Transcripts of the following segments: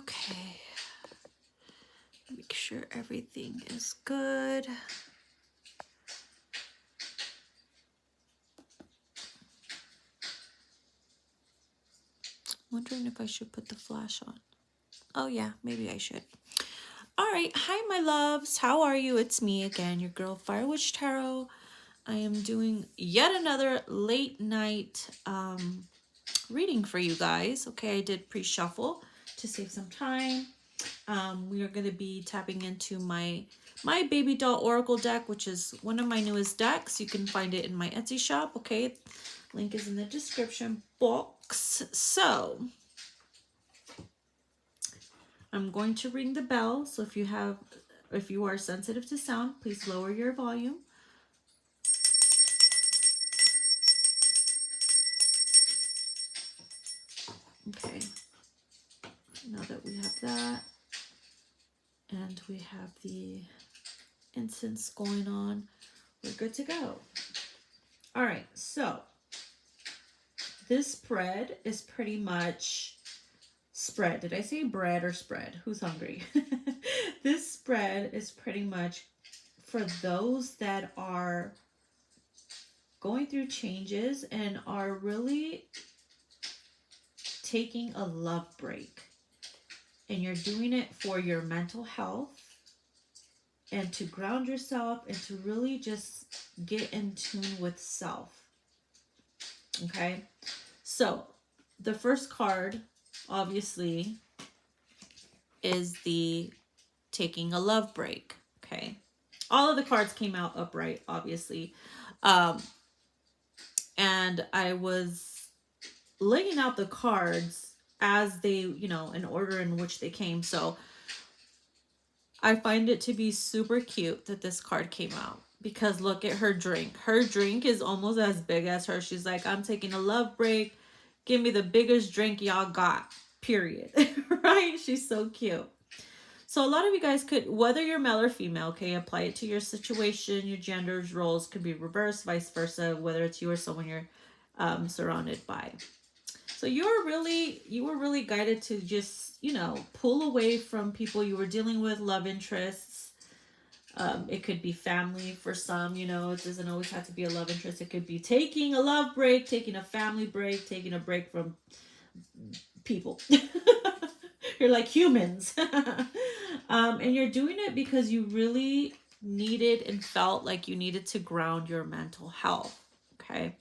Okay. Make sure everything is good. Wondering if I should put the flash on. Oh yeah, maybe I should. All right. Hi, my loves. How are you? It's me again, your girl, Fire Witch Tarot. I am doing yet another late night reading for you guys. Okay, I did pre-shuffle to save some time. We are going to be tapping into my baby doll oracle deck, which is one of my newest decks. You can find it in my Etsy shop. Okay, link is in the description box. So I'm going to ring the bell. So if you are sensitive to sound, please lower your volume. Okay, now that we have that, and we have the incense going on, we're good to go. All right, so this spread is pretty much spread. Did I say bread or spread? Who's hungry? This spread is pretty much for those that are going through changes and are really taking a love break. And you're doing it for your mental health and to ground yourself and to really just get in tune with self. Okay? So, the first card, obviously, is the taking a love break. Okay? All of the cards came out upright, obviously. And I was laying out the cards as they, in order in which they came. So I find it to be super cute that this card came out, because look at her drink. Her drink is almost as big as her. She's like, I'm taking a love break. Give me the biggest drink y'all got, period. Right? She's so cute. So a lot of you guys could, whether you're male or female, okay, apply it to your situation. Your gender's roles could be reversed, vice versa, whether it's you or someone you're surrounded by. So you were really guided to just, pull away from people you were dealing with, love interests. It could be family for some, it doesn't always have to be a love interest. It could be taking a love break, taking a family break, taking a break from people. You're like humans. And you're doing it because you really needed and felt like you needed to ground your mental health. Okay.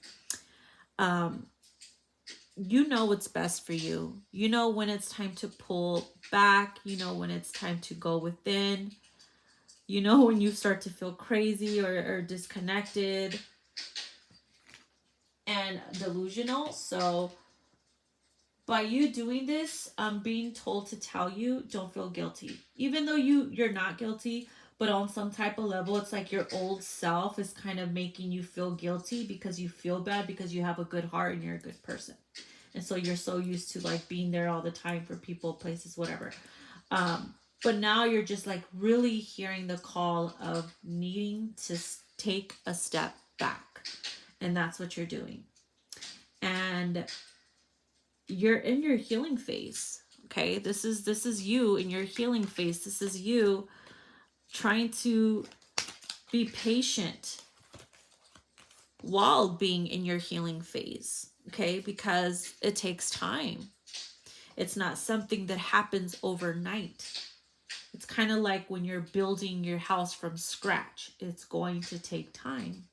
You know what's best for you. You know when it's time to pull back. You know when it's time to go within. You know when you start to feel crazy or disconnected and delusional. So by you doing this, I'm being told to tell you, don't feel guilty. Even though you're not guilty, but on some type of level, it's like your old self is kind of making you feel guilty because you feel bad because you have a good heart and you're a good person. And so you're so used to like being there all the time for people, places, whatever. But now you're just like really hearing the call of needing to take a step back. And that's what you're doing. And you're in your healing phase. Okay. This is you in your healing phase. This is you trying to be patient while being in your healing phase. Okay. Because it takes time. It's not something that happens overnight. It's kind of like when you're building your house from scratch. It's going to take time.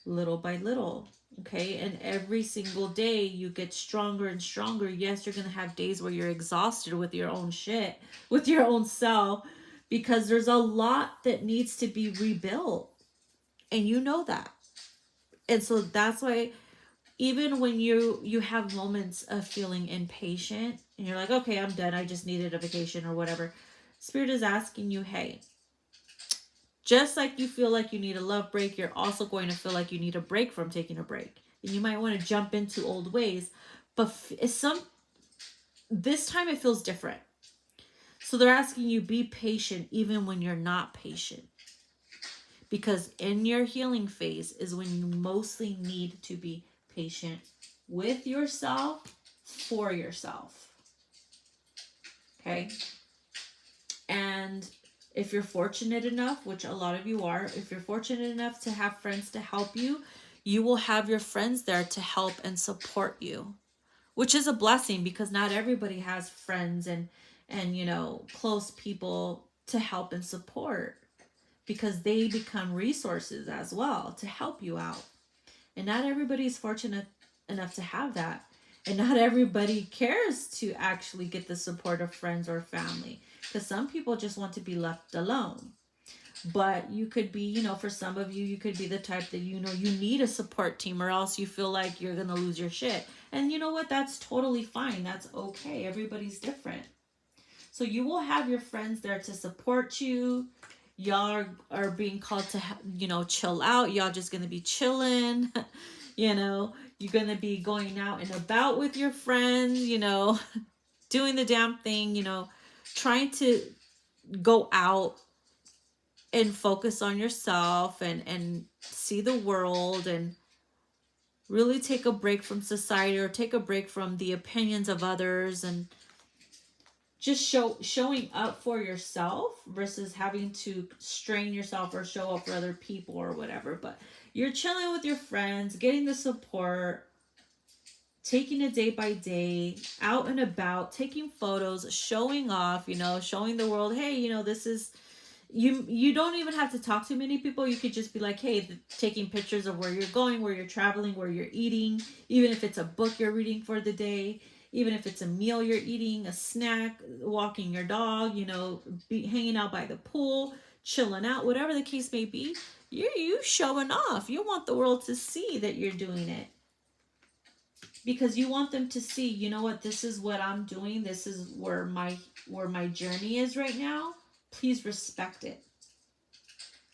Little by little. Okay, and every single day you get stronger and stronger. Yes, you're going to have days where you're exhausted with your own shit, with your own self, because there's a lot that needs to be rebuilt. And you know that. And so that's why even when you have moments of feeling impatient and you're like, okay, I'm done. I just needed a vacation or whatever. Spirit is asking you, hey, just like you feel like you need a love break, you're also going to feel like you need a break from taking a break. And you might want to jump into old ways, but this time it feels different. So they're asking you, be patient even when you're not patient. Because in your healing phase is when you mostly need to be patient with yourself, for yourself. Okay. And if you're fortunate enough, which a lot of you are, if you're fortunate enough to have friends to help you, you will have your friends there to help and support you, which is a blessing because not everybody has friends and you know, close people to help and support, because they become resources as well to help you out. And not everybody's fortunate enough to have that. And not everybody cares to actually get the support of friends or family, because some people just want to be left alone. But you could be, you know, for some of you, you could be the type that, you know, you need a support team or else you feel like you're going to lose your shit. And you know what? That's totally fine. That's okay. Everybody's different. So you will have your friends there to support you. Y'all are being called to, you know, chill out. Y'all just going to be chilling. You know, you're going to be going out and about with your friends, you know, doing the damn thing, you know, trying to go out and focus on yourself and see the world and really take a break from society or take a break from the opinions of others and just showing up for yourself versus having to strain yourself or show up for other people or whatever. But you're chilling with your friends, getting the support, taking it day by day, out and about, taking photos, showing off, you know, showing the world, hey, you know, this is, you don't even have to talk to many people. You could just be like, hey, taking pictures of where you're going, where you're traveling, where you're eating, even if it's a book you're reading for the day, even if it's a meal you're eating, a snack, walking your dog, you know, hanging out by the pool, chilling out, whatever the case may be. You showing off. You want the world to see that you're doing it, because you want them to see, you know what, this is what I'm doing, this is where my journey is right now. Please respect it.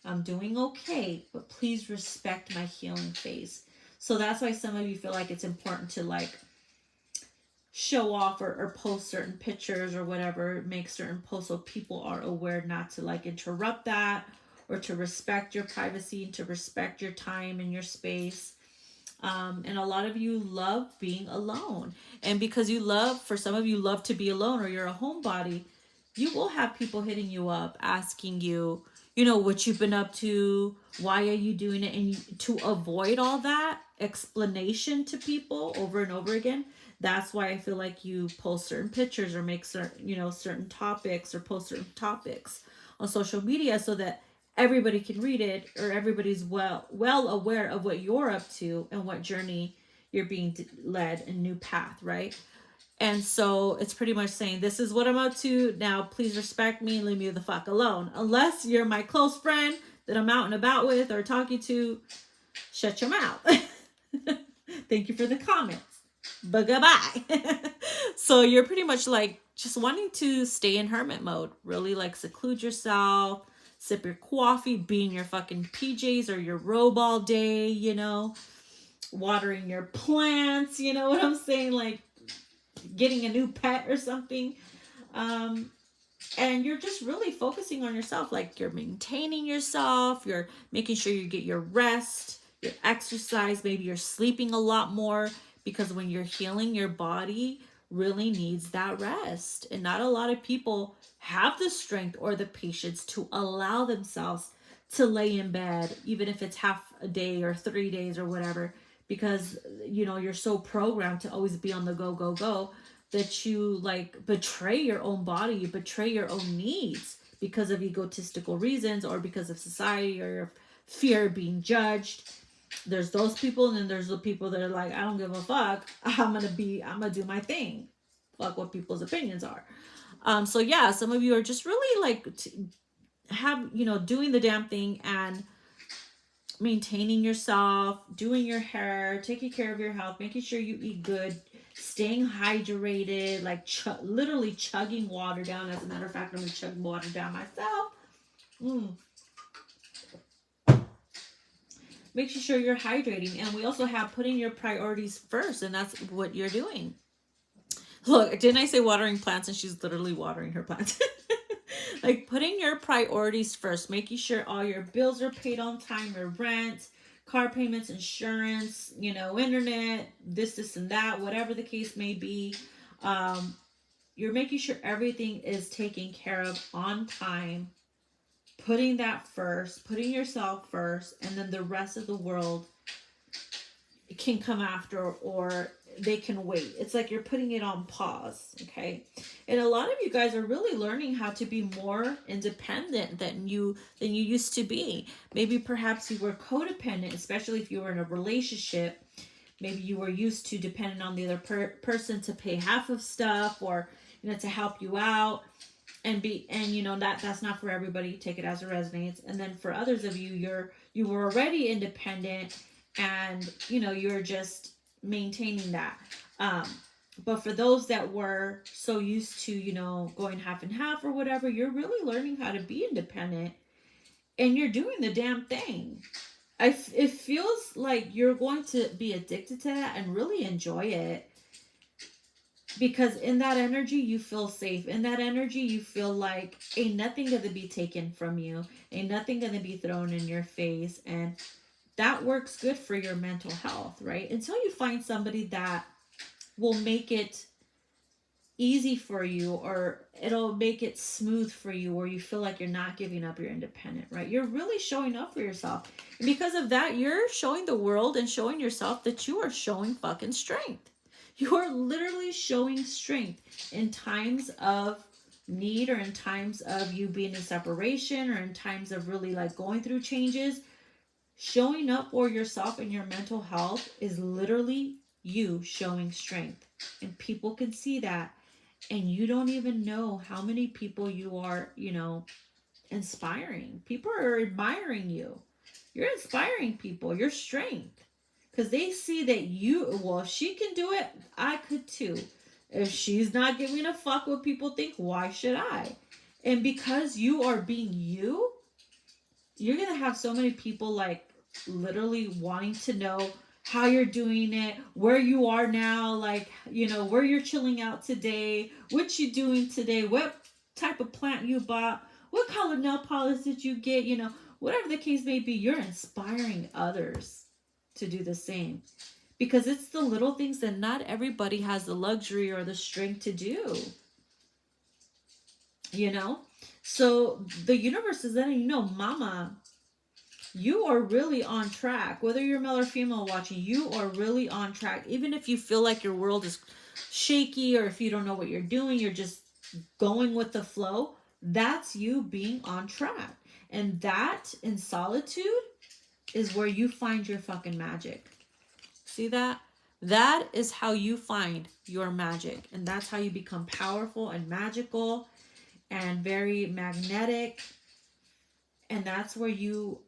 I'm doing okay, but please respect my healing phase. So that's why some of you feel like it's important to like show off or post certain pictures or whatever, make certain posts so people are aware not to like interrupt that, or to respect your privacy and to respect your time and your space. And a lot of you love being alone. And because you love, for some of you, love to be alone, or you're a homebody, you will have people hitting you up, asking you, you know, what you've been up to, why are you doing it? And to avoid all that explanation to people over and over again, that's why I feel like you post certain pictures or make certain, you know, certain topics or post certain topics on social media so that everybody can read it, or everybody's well aware of what you're up to and what journey you're being led, a new path, right? And so it's pretty much saying, this is what I'm up to now, please respect me and leave me the fuck alone. Unless you're my close friend that I'm out and about with or talking to, shut your mouth. Thank you for the comments, but goodbye. So you're pretty much like just wanting to stay in hermit mode, really like seclude yourself, sip your coffee, be in your fucking PJs or your robe all day, you know, watering your plants, you know what I'm saying? Like getting a new pet or something. And you're just really focusing on yourself. Like you're maintaining yourself, you're making sure you get your rest, your exercise, maybe you're sleeping a lot more, because when you're healing, your body really needs that rest. And not a lot of people have the strength or the patience to allow themselves to lay in bed, even if it's half a day or 3 days or whatever, because, you know, you're so programmed to always be on the go, go, go, that you like betray your own body, you betray your own needs because of egotistical reasons or because of society or fear of being judged. There's those people, and then there's the people that are like, I don't give a fuck, I'm gonna do my thing, fuck what people's opinions are. So yeah, some of you are just really like have, you know, doing the damn thing and maintaining yourself, doing your hair, taking care of your health, making sure you eat good, staying hydrated, like literally chugging water down. As a matter of fact, I'm gonna chug water down myself. Making sure you're hydrating. And we also have putting your priorities first, and that's what you're doing. Look, didn't I say watering plants? And she's literally watering her plants. Like putting your priorities first, making sure all your bills are paid on time, your rent, car payments, insurance, you know, internet, this and that, whatever the case may be. you're making sure everything is taken care of on time, putting that first, putting yourself first, and then the rest of the world can come after, or they can wait. It's like you're putting it on pause, okay? And a lot of you guys are really learning how to be more independent than you used to be. Maybe perhaps you were codependent, especially if you were in a relationship. Maybe you were used to depending on the other person to pay half of stuff, or to help you out, and that's not for everybody. Take it as it resonates. And then for others of you, you were already independent, and you're just maintaining that. But for those that were so used to going half and half or whatever, you're really learning how to be independent, and you're doing the damn thing. It feels like you're going to be addicted to that and really enjoy it, because in that energy you feel safe. In that energy you feel like ain't nothing gonna be taken from you, ain't nothing gonna be thrown in your face, and that works good for your mental health, right? Until you find somebody that will make it easy for you, or it'll make it smooth for you, or you feel like you're not giving up your independent, right? You're really showing up for yourself. And because of that, you're showing the world and showing yourself that you are showing fucking strength. You are literally showing strength in times of need, or in times of you being in separation, or in times of really like going through changes. Showing up for yourself and your mental health is literally you showing strength. And people can see that. And you don't even know how many people you are, inspiring. People are admiring you. You're inspiring people, your strength. Because they see that if she can do it, I could too. If she's not giving a fuck what people think, why should I? And because you are being you, you're going to have so many people like literally wanting to know how you're doing it, where you are now, like, where you're chilling out today, what you doing today, what type of plant you bought, what color nail polish did you get, whatever the case may be. You're inspiring others to do the same, because it's the little things that not everybody has the luxury or the strength to do. So the universe is letting you know, mama, you are really on track. Whether you're male or female watching, you are really on track. Even if you feel like your world is shaky, or if you don't know what you're doing, you're just going with the flow, that's you being on track. And that, in solitude, is where you find your fucking magic. See that? That is how you find your magic. And that's how you become powerful and magical and very magnetic. And that's where you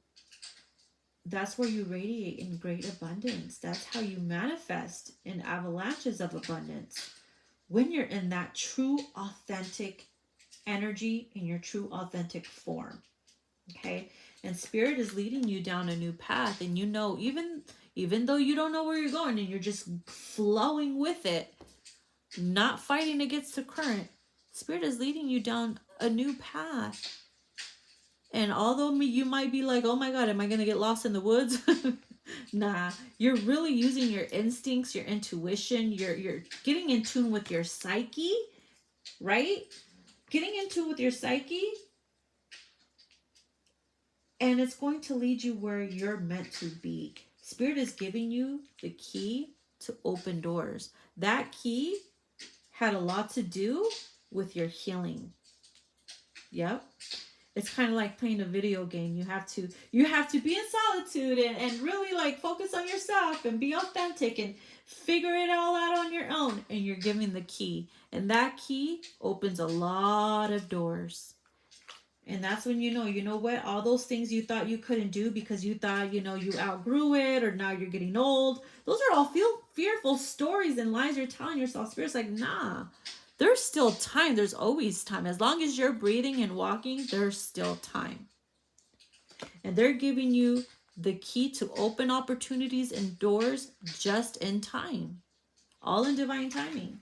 radiate in great abundance. That's how you manifest in avalanches of abundance. When you're in that true, authentic energy, in your true, authentic form. Okay? And Spirit is leading you down a new path. And even though you don't know where you're going, and you're just flowing with it, not fighting against the current, Spirit is leading you down a new path. And although you might be like, oh my God, am I going to get lost in the woods? Nah, you're really using your instincts, your intuition. You're getting in tune with your psyche, right? Getting in tune with your psyche. And it's going to lead you where you're meant to be. Spirit is giving you the key to open doors. That key had a lot to do with your healing. Yep. It's kind of like playing a video game. You have to be in solitude and really like focus on yourself and be authentic and figure it all out on your own. And you're giving the key. And that key opens a lot of doors. And that's when you know what? All those things you thought you couldn't do because you thought, you outgrew it, or now you're getting old. Those are all fearful stories and lies you're telling yourself. Spirit's like, nah. There's still time. There's always time. As long as you're breathing and walking, there's still time. And they're giving you the key to open opportunities and doors just in time. All in divine timing.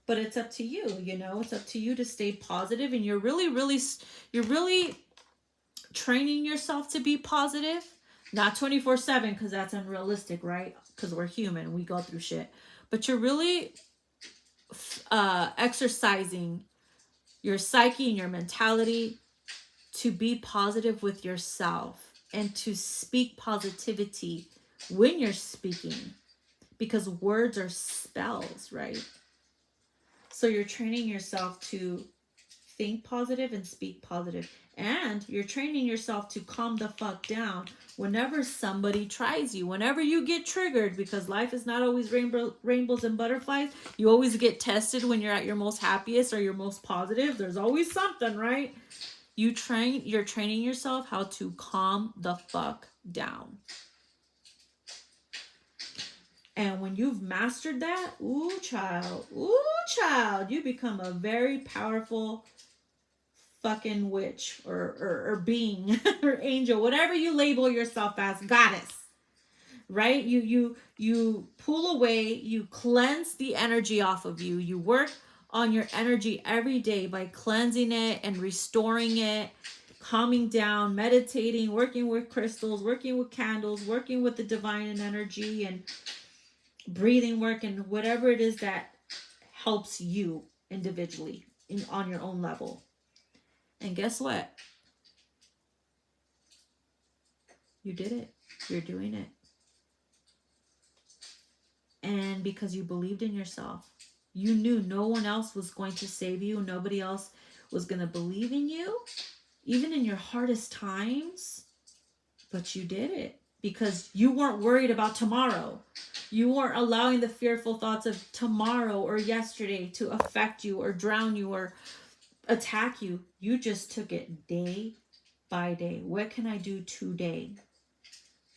But it's up to you, It's up to you to stay positive. And you're really training yourself to be positive. Not 24/7, because that's unrealistic, right? Because we're human. We go through shit. But you're really exercising your psyche and your mentality to be positive with yourself and to speak positivity when you're speaking, because words are spells, right? So you're training yourself to think positive and speak positive. And you're training yourself to calm the fuck down whenever somebody tries you, whenever you get triggered, because life is not always rainbows and butterflies. You always get tested when you're at your most happiest or your most positive. There's always something, right? You're training yourself how to calm the fuck down. And when you've mastered that, ooh child, you become a very powerful fucking witch or being or angel, whatever you label yourself as, goddess. Right? You pull away, you cleanse the energy off of you. You work on your energy every day by cleansing it and restoring it, calming down, meditating, working with crystals, working with candles, working with the divine and energy, and breathing work, and whatever it is that helps you individually on your own level. And guess what? You did it. You're doing it. And because you believed in yourself, you knew no one else was going to save you. Nobody else was going to believe in you, even in your hardest times. But you did it because you weren't worried about tomorrow. You weren't allowing the fearful thoughts of tomorrow or yesterday to affect you or drown you or attack you. You just took it day by day. What can I do today?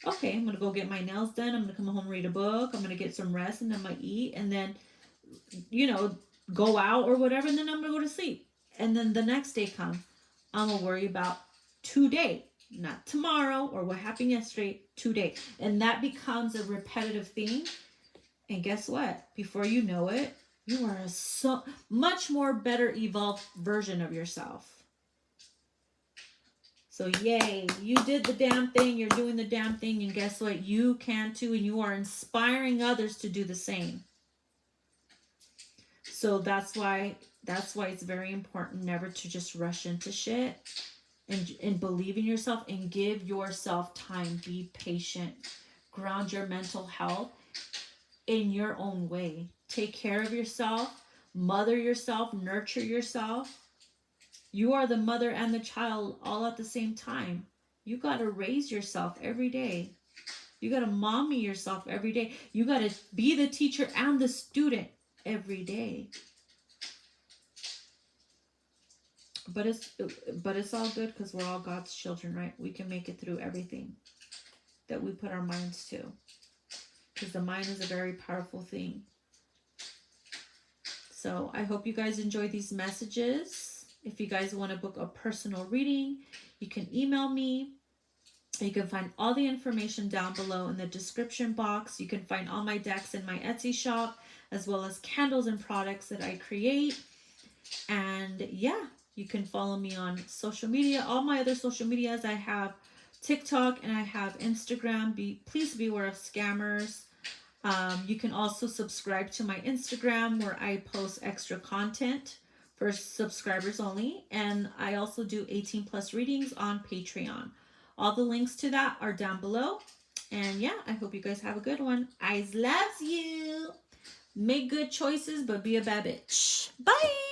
Okay, I'm going to go get my nails done. I'm going to come home, read a book. I'm going to get some rest, and then I'm going to eat, and then, go out or whatever, and then I'm going to go to sleep. And then the next day comes. I'm going to worry about today, not tomorrow or what happened yesterday, today. And that becomes a repetitive thing. And guess what? Before you know it, you are a so much more better evolved version of yourself. So yay, you did the damn thing, you're doing the damn thing, and guess what? You can too, and you are inspiring others to do the same. So that's why it's very important never to just rush into shit, and believe in yourself and give yourself time. Be patient. Ground your mental health in your own way. Take care of yourself, mother yourself, nurture yourself. You are the mother and the child all at the same time. You got to raise yourself every day. You got to mommy yourself every day. You got to be the teacher and the student every day. But it's all good because we're all God's children, right? We can make it through everything that we put our minds to. Because the mind is a very powerful thing. So I hope you guys enjoy these messages. If you guys want to book a personal reading, you can email me. You can find all the information down below in the description box. You can find all my decks in my Etsy shop, as well as candles and products that I create. And yeah, you can follow me on social media. All my other social medias, I have TikTok and I have Instagram. Please beware of scammers. You can also subscribe to my Instagram, where I post extra content for subscribers only. And I also do 18 plus readings on Patreon. All the links to that are down below. And yeah, I hope you guys have a good one. I loves you. Make good choices, but be a bad bitch. Bye.